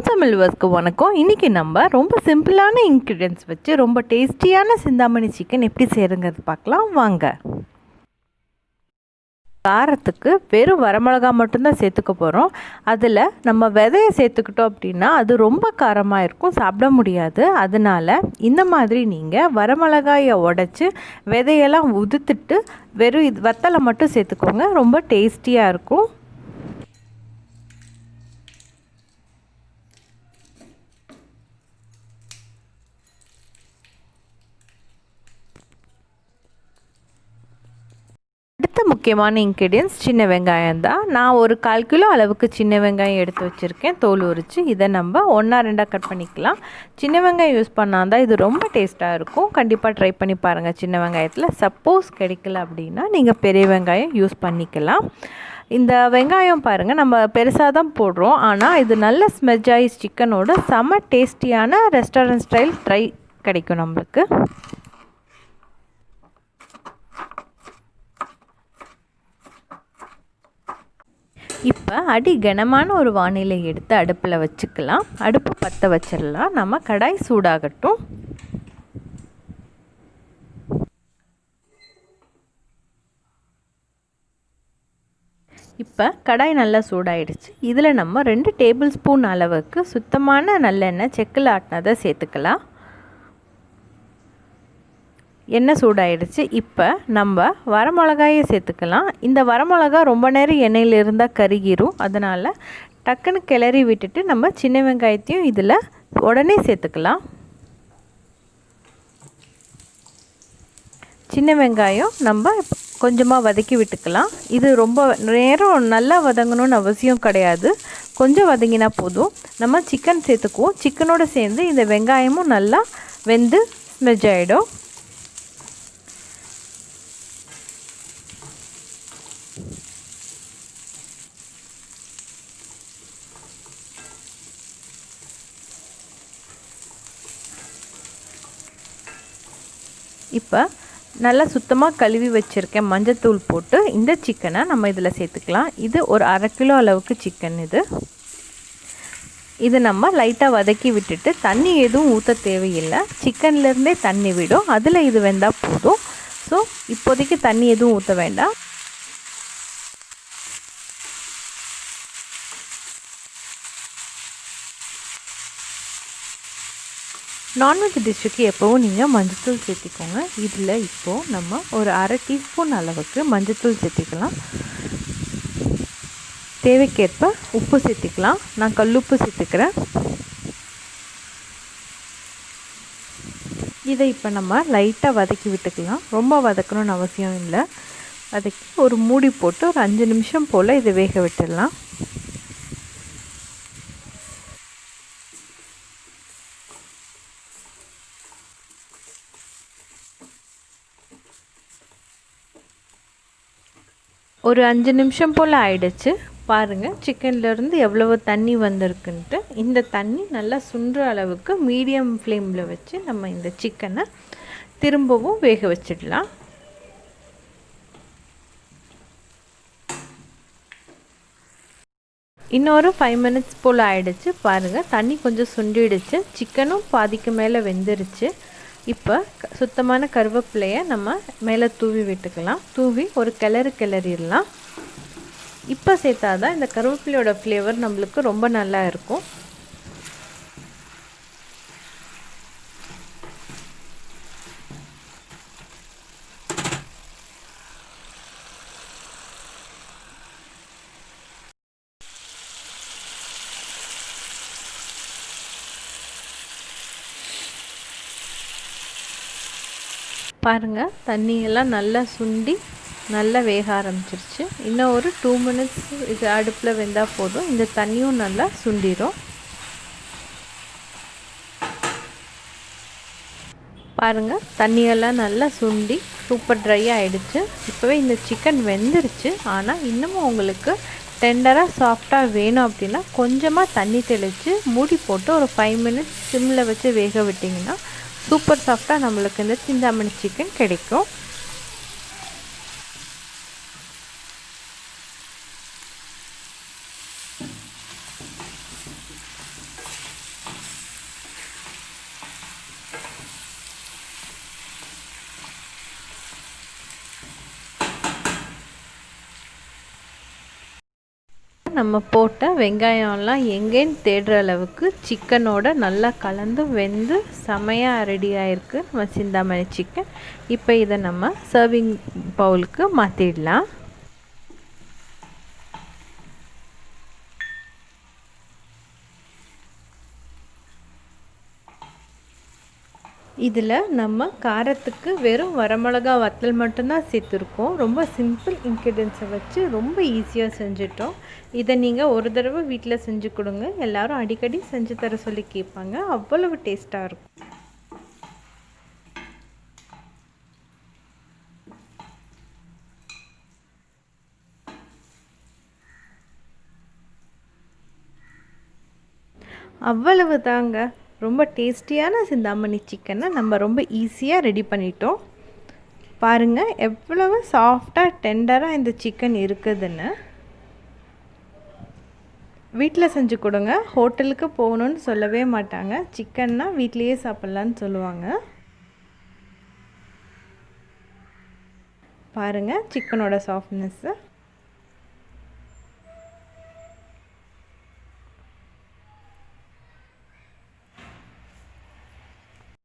சமையல் வியூவர்ஸ்க்கு வணக்கம். இன்றைக்கி நம்ம ரொம்ப சிம்பிளான இன்க்ரீடியன்ட்ஸ் வச்சு ரொம்ப டேஸ்டியான சிந்தாமணி சிக்கன் எப்படி செய்கிறங்கிறது பார்க்கலாம் வாங்க. காரத்துக்கு வெறும் வரமிளகா மட்டும்தான் சேர்த்துக்க போகிறோம். அதில் நம்ம விதையை சேர்த்துக்கிட்டோம் அப்படின்னா அது ரொம்ப காரமாக இருக்கும், சாப்பிட முடியாது. அதனால் இந்த மாதிரி நீங்கள் வரமிளகாயை உடைச்சி விதையெல்லாம் உதுத்துட்டு வெறும் வத்தலை மட்டும் சேர்த்துக்கோங்க, ரொம்ப டேஸ்டியாக இருக்கும். அடுத்த முக்கியமான இன்க்ரீடியன்ட்ஸ் சின்ன வெங்காயம் தான். நான் ஒரு 1/4 கிலோ அளவுக்கு சின்ன வெங்காயம் எடுத்து வச்சுருக்கேன், தோல் உரித்து. இதை நம்ம 1-2 கட் பண்ணிக்கலாம். சின்ன வெங்காயம் யூஸ் பண்ணால் தான் இது ரொம்ப டேஸ்ட்டாக இருக்கும். கண்டிப்பாக ட்ரை பண்ணி பாருங்கள் சின்ன வெங்காயத்தில். சப்போஸ் கிடைக்கல அப்படின்னா நீங்கள் பெரிய வெங்காயம் யூஸ் பண்ணிக்கலாம். இந்த வெங்காயம் பாருங்கள், நம்ம பெருசாக தான் போடுறோம், ஆனால் இது நல்ல ஸ்மெஜ் சிக்கனோட செம டேஸ்டியான ரெஸ்டாரண்ட் ஸ்டைல் ட்ரை கிடைக்கும் நம்மளுக்கு. இப்போ அடி கனமான ஒரு வானிலை எடுத்து அடுப்பில் வச்சுக்கலாம். அடுப்பு பற்ற வச்சிடலாம். நம்ம கடாய் சூடாகட்டும். இப்போ கடாய் நல்லா சூடாயிடுச்சு. இதில் நம்ம 2 டேபிள் ஸ்பூன் அளவுக்கு சுத்தமான நல்லெண்ணெய் செக்கில் ஆட்டினதை சேர்த்துக்கலாம். எண்ணெய் சூடாயிடுச்சு. இப்போ நம்ம வரமிளகாயை சேர்த்துக்கலாம். இந்த வரமிளகா ரொம்ப நேரம் எண்ணெயில் இருந்தால் கருகிரும். அதனால் டக்குன்னு கிளறி விட்டுட்டு நம்ம சின்ன வெங்காயத்தையும் இதில் உடனே சேர்த்துக்கலாம். சின்ன வெங்காயம் நம்ம கொஞ்சமாக வதக்கி விட்டுக்கலாம். இது ரொம்ப நேரம் நல்லா வதங்கணும்னு அவசியம் கிடையாது, கொஞ்சம் வதங்கினா போதும். நம்ம சிக்கன் சேர்த்துக்குவோம். சிக்கனோடு சேர்ந்து இந்த வெங்காயமும் நல்லா வெந்து ஸ்மெஜ் ஆகிடும். இப்போ நல்லா சுத்தமாக கழுவி வச்சுருக்கேன் மஞ்சத்தூள் போட்டு இந்த சிக்கனை நம்ம இதில் சேர்த்துக்கலாம். இது ஒரு 1/2 கிலோ அளவுக்கு சிக்கன். இது நம்ம லைட்டாக வதக்கி விட்டுட்டு தண்ணி எதுவும் ஊற்ற தேவையில்லை, சிக்கன்லேருந்தே தண்ணி விடும், அதில் இது வெந்தால் போதும். ஸோ இப்போதைக்கு தண்ணி எதுவும் ஊற்ற வேண்டாம். நான்வெஜ் டிஷ்ஷுக்கு எப்போவும் நீங்கள் மஞ்சத்தூள் சேர்த்திக்கோங்க. இதில் இப்போது நம்ம ஒரு 1/2 டீஸ்பூன் அளவுக்கு மஞ்சத்தூள் சேர்த்திக்கலாம். தேவைக்கேற்ப உப்பு சேர்த்திக்கலாம். நான் கல்லுப்பு சேர்த்துக்கிறேன். இதை இப்போ நம்ம லைட்டாக வதக்கி விட்டுக்கலாம். ரொம்ப வதக்கணும்னு அவசியம் இல்லை. வதக்கி ஒரு மூடி போட்டு ஒரு 5 நிமிஷம் போல் இதை வேக விட்டுடலாம். ஒரு 5 நிமிஷம் போல் ஆயிடுச்சு. பாருங்கள் சிக்கன்லேருந்து எவ்வளவு தண்ணி வந்திருக்குன்ட்டு. இந்த தண்ணி நல்லா சுண்டுற அளவுக்கு மீடியம் ஃப்ளேமில் வச்சு நம்ம இந்த சிக்கனை திரும்பவும் வேக வச்சிடலாம். இன்னொரு 5 மினிட்ஸ் போல் ஆயிடுச்சு. பாருங்கள் தண்ணி கொஞ்சம் சுண்டிடுச்சு, சிக்கனும் பாதிக்கு மேலே வெந்துருச்சு. இப்போ சுத்தமான கருவேப்பிலையை நம்ம மேலே தூவி விட்டுக்கலாம். தூவி ஒரு கிளறிடலாம். இப்போ சேர்த்தாதான் இந்த கருவேப்பிலையோட ஃப்ளேவர் நம்மளுக்கு ரொம்ப நல்லா இருக்கும். பாருங்கள் தண்ணியெல்லாம் நல்லா சுண்டி நல்லா வேக ஆரம்பிச்சிருச்சு. இன்னும் ஒரு 2 மினிட்ஸ் இது அடுப்பில் வெந்தால் போதும். இந்த தண்ணியும் நல்லா சுண்டிடும். பாருங்கள் தண்ணியெல்லாம் நல்லா சுண்டி சூப்பர் ட்ரை ஆகிடுச்சு. இப்போவே இந்த சிக்கன் வெந்துருச்சு. ஆனால் இன்னமும் உங்களுக்கு டெண்டராக சாஃப்டாக வேணும் அப்படின்னா கொஞ்சமாக தண்ணி தெளித்து மூடி போட்டு ஒரு 5 மினிட்ஸ் சிம்மில் வச்சு வேக விட்டிங்கன்னா சூப்பர் சாஃப்டாக நம்மளுக்கு இந்த சிந்தாமணி சிக்கன் கிடைக்கும். நம்ம போட்ட வெங்காயம்லாம் எங்கேன்னு தேடுற அளவுக்கு சிக்கனோட நல்லா கலந்து வெந்து செமையாக ரெடி ஆகிருக்கு நம்ம சிந்தாமணி சிக்கன். இப்போ இதை நம்ம சர்விங் பவுலுக்கு மாற்றிடலாம். இதில் நம்ம காரத்துக்கு வெறும் வரமிளகா வத்தல் மட்டும்தான் சேர்த்துருக்கோம். ரொம்ப சிம்பிள் இன்க்ரீடியன்ஸை வச்சு ரொம்ப ஈஸியாக செஞ்சிட்டோம். இதை நீங்கள் ஒரு தடவை வீட்டில் செஞ்சு கொடுங்க. எல்லோரும் அடிக்கடி செஞ்சு தர சொல்லி கேட்பாங்க. அவ்வளவு டேஸ்ட்டாக இருக்கும். அவ்வளவு தாங்க. ரொம்ப டேஸ்டியான சிந்தாமணி சிக்கனை நம்ம ரொம்ப ஈஸியாக ரெடி பண்ணிட்டோம். பாருங்கள் எவ்வளவு சாஃப்டாக டெண்டராக இந்த சிக்கன் இருக்குதுன்னு. வீட்டில் செஞ்சு கொடுங்க. ஹோட்டலுக்கு போகணுன்னு சொல்லவே மாட்டாங்க. சிக்கன்னா வீட்லேயே சாப்பிட்லான்னு சொல்லுவாங்க. பாருங்கள் சிக்கனோட சாஃப்ட்னஸ்ஸு.